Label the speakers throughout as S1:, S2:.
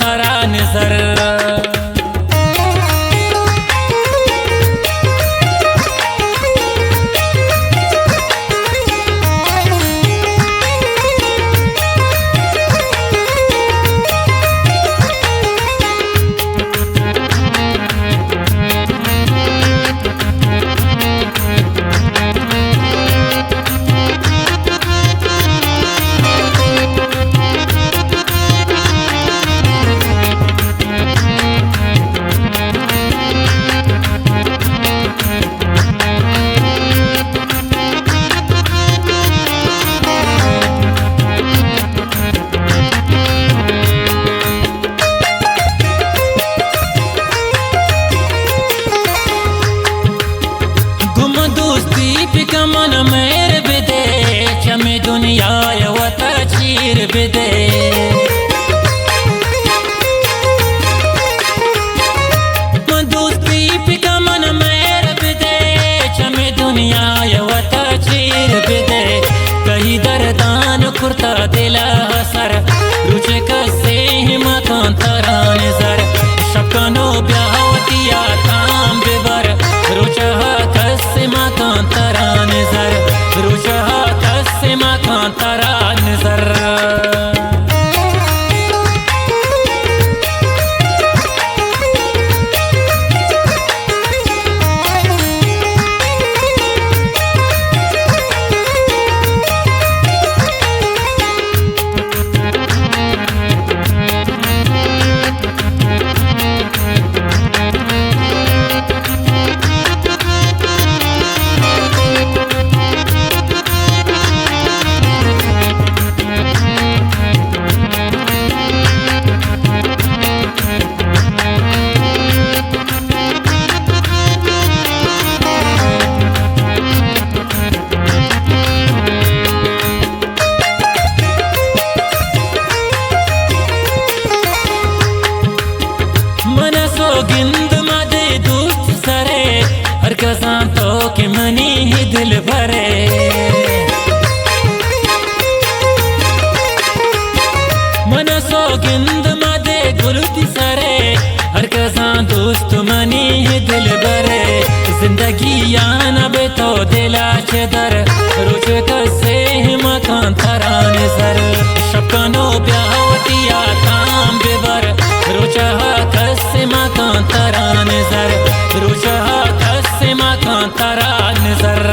S1: तारा नजर मन मेर बिदे चमे दुनिया यवत चीर बिदे दोस्ती पिका मन मेर बिदे चमे दुनिया यवत चीर बिदे कही दरदान खुरता दिला सर रुचे कसे हिमकान तरान सर शक्नो ब्यावतिया ताम बिबर रुचहा कसे मकान तरान सर रुचहा कसे मकान तरान सर गिंद मदे दोस्त सरे हर कसान तो के मनी ही दिल भरे मन सो गिंद मदे गुलती सरे हर कसान दोस्त मनी ही दिल भरे जिंदगी यान बे तो दिला चदर रुच कसे मकान तरान सर शक्नो ब्यावतिया ताम बिबर रुचहा कसे मकान तरान सर रुचहा कसे मकान तरान सर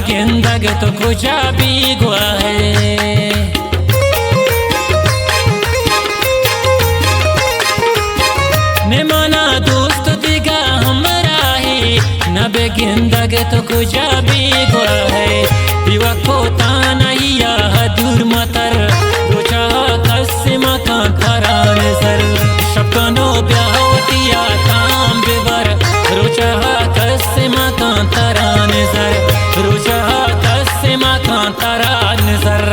S1: गिंदग तो खुजा भी गुआ है निमाना दोस्त दिगा हमरा ही नब गिंदग तो खुजा भी गुआ है दिवा को ताना या दूर मतर रुचा कसे मकान तरान सर शक्नो ब्यावतिया ताम बिबर रुचा कसे मकान तरान सर रुचहा कसे मकान तरान सर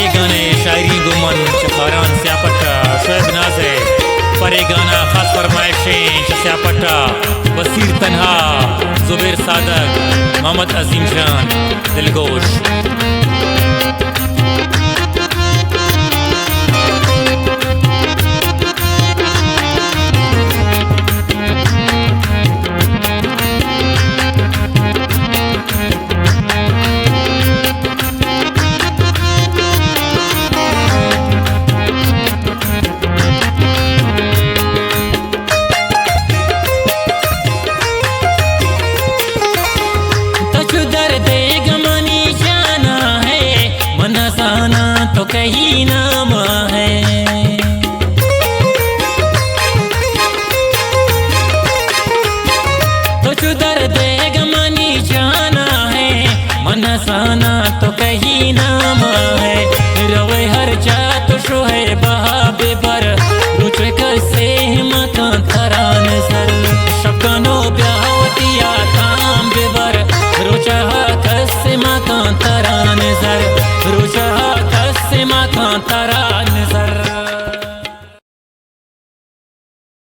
S1: ए गाने शायरी गुमन चखारान स्यापटा शोएब नाज़े पर ए गाना खास फरमाइशें स्यापटा बसीर तन्हा जुबैर सादक मोहम्मद अजीम जान दिलगोश सुहाना तो कहीं नाम है।